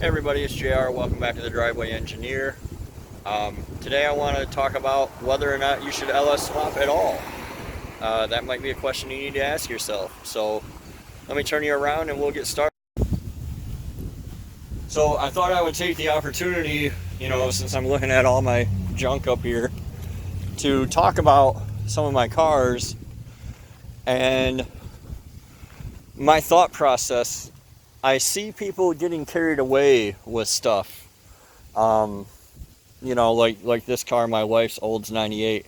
Hey everybody, it's JR. Welcome back to the Driveway Engineer. Today I want to talk about whether or not you should LS swap at all. That might be a question you need to ask yourself. So let me turn you around and we'll get started. So I thought I would take the opportunity, since I'm looking at all my junk up here, to talk about some of my cars and my thought process. I see people getting carried away with stuff. Like this car, my wife's Olds 98.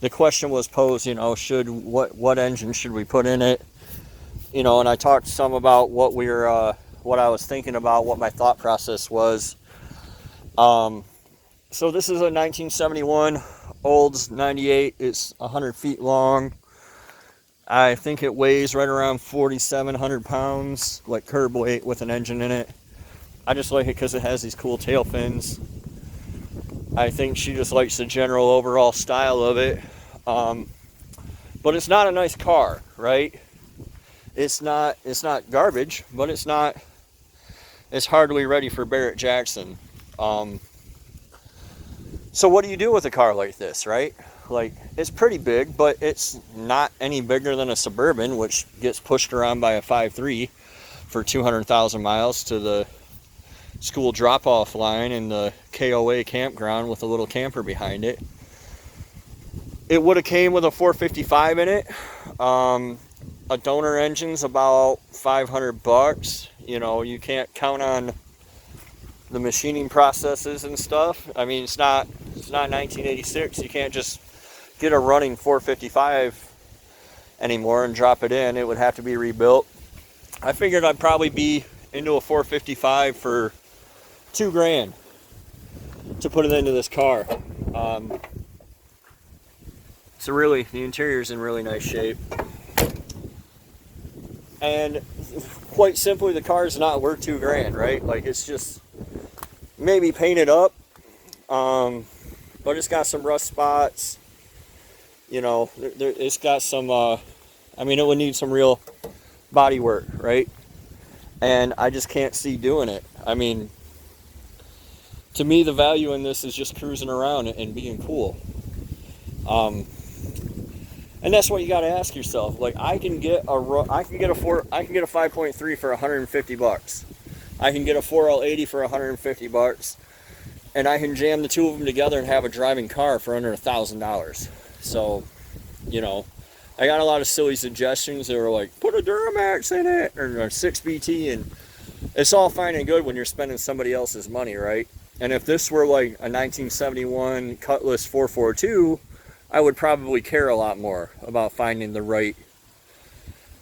The question was posed, what engine should we put in it? And I talked some about what I was thinking about, what my thought process was. So this is a 1971 Olds 98. It's 100 feet long. I think it weighs right around 4,700 pounds, like curb weight with an engine in it. I just like it because it has these cool tail fins. I think she just likes the general overall style of it. But it's not a nice car, right? It's not garbage, but it's hardly ready for Barrett Jackson. So what do you do with a car like this, right? Like, it's pretty big, but it's not any bigger than a Suburban, which gets pushed around by a 5.3 for 200,000 miles to the school drop-off line in the KOA campground with a little camper behind it. It would have came with a 455 in it. A donor engine's about $500. You can't count on the machining processes and stuff. I mean, it's not 1986. You can't just get a running 455 anymore and drop it in. It would have to be rebuilt. I figured I'd probably be into a 455 for $2,000 to put it into this car. The interior's in really nice shape. And quite simply, the car's not worth $2,000, right? Like, it's just maybe painted up, but it's got some rust spots. It's got some, it would need some real body work, right? And I just can't see doing it. I mean, to me, the value in this is just cruising around and being cool. And that's what you got to ask yourself. Like, I can get a 5.3 for $150. I can get a 4L80 for $150, and I can jam the two of them together and have a driving car for under $1,000. So, I got a lot of silly suggestions that were like, put a Duramax in it, or a 6BT, and it's all fine and good when you're spending somebody else's money, right? And if this were like a 1971 Cutlass 442, I would probably care a lot more about finding the right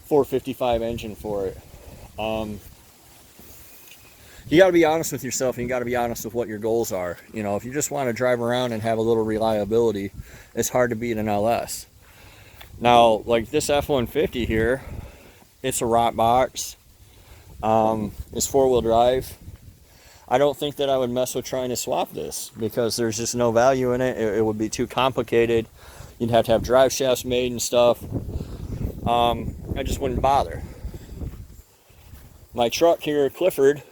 455 engine for it. You got to be honest with yourself, and you got to be honest with what your goals are. If you just want to drive around and have a little reliability, it's hard to beat an LS. Now, like this F-150 here, it's a rot box. It's four-wheel drive. I don't think that I would mess with trying to swap this because there's just no value in it. It would be too complicated. You'd have to have drive shafts made and stuff. I just wouldn't bother. My truck here, Clifford,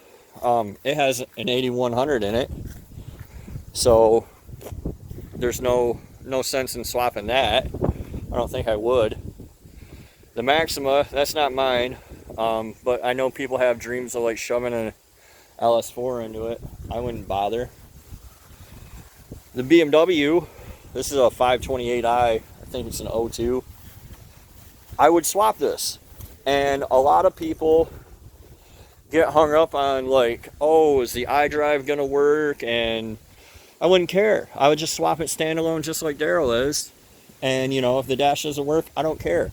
it has an 8100 in it, so there's no sense in swapping that. I don't think I would. The Maxima, that's not mine, but I know people have dreams of like shoving an LS4 into it. I wouldn't bother. The BMW, this is a 528i. I think it's an O2. I would swap this, and a lot of people get hung up on like, oh, is the iDrive gonna work? And I wouldn't care. I would just swap it standalone just like Daryl is. And if the dash doesn't work, I don't care.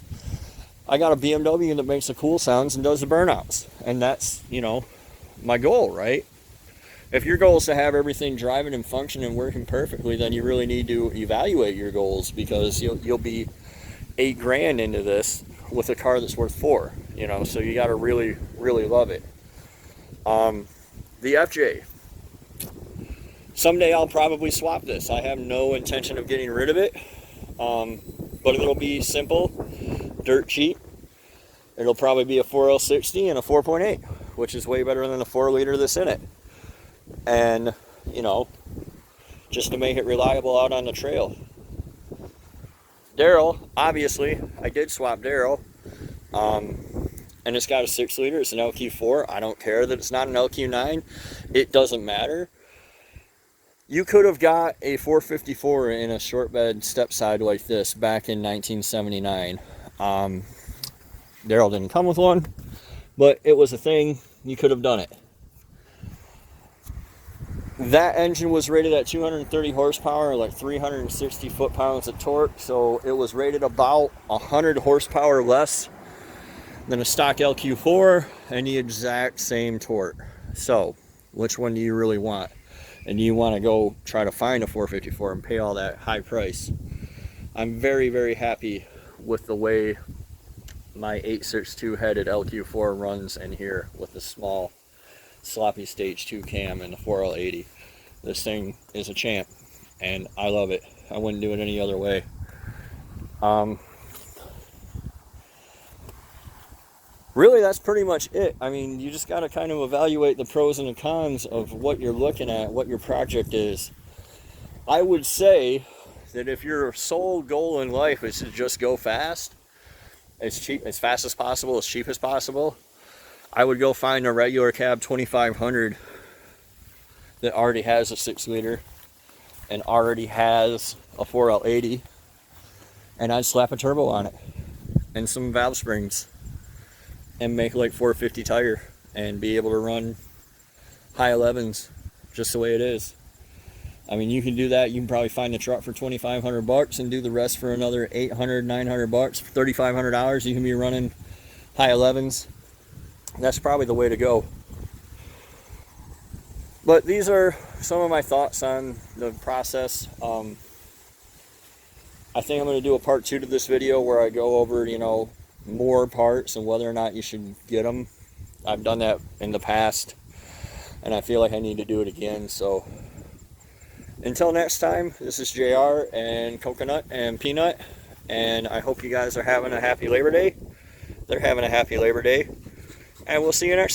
I got a BMW that makes the cool sounds and does the burnouts. And that's, my goal, right? If your goal is to have everything driving and functioning and working perfectly, then you really need to evaluate your goals, because you'll be $8,000 into this with a car that's worth $4,000, so you got to really, really love it. The FJ. Someday I'll probably swap this. I have no intention of getting rid of it, but it'll be simple, dirt cheap. It'll probably be a 4L60 and a 4.8, which is way better than the 4 liter that's in it. and, you know, just to make it reliable out on the trail. Daryl, obviously, I did swap Daryl, and it's got a 6-liter. It's an LQ4. I don't care that it's not an LQ9. It doesn't matter. You could have got a 454 in a short bed step side like this back in 1979. Daryl didn't come with one, but it was a thing. You could have done it. That engine was rated at 230 horsepower, like 360 foot-pounds of torque, so it was rated about 100 horsepower less than a stock LQ4 and the exact same torque. So, which one do you really want? And do you want to go try to find a 454 and pay all that high price? I'm very, very happy with the way my 862 headed LQ4 runs in here with the small sloppy stage 2 cam and the 4L80. This thing is a champ and I love it. I wouldn't do it any other way. Really, that's pretty much it. I mean, you just got to kind of evaluate the pros and the cons of what you're looking at, what your project is. I would say that if your sole goal in life is to just go fast, as fast as possible, as cheap as possible, I would go find a regular cab 2500 that already has a 6-liter and already has a 4L80, and I'd slap a turbo on it and some valve springs and make like 450 tire and be able to run high 11s just the way it is. I mean, you can do that. You can probably find the truck for $2,500 and do the rest for another $800, $900. For $3,500, you can be running high 11s. That's probably the way to go. But these are some of my thoughts on the process. I think I'm going to do a part 2 to this video where I go over, you know, more parts and whether or not you should get them. I've done that in the past and I feel like I need to do it again. So until next time, this is JR and Coconut and Peanut, and I hope you guys are having a happy Labor Day. They're having a happy Labor Day, and we'll see you next time.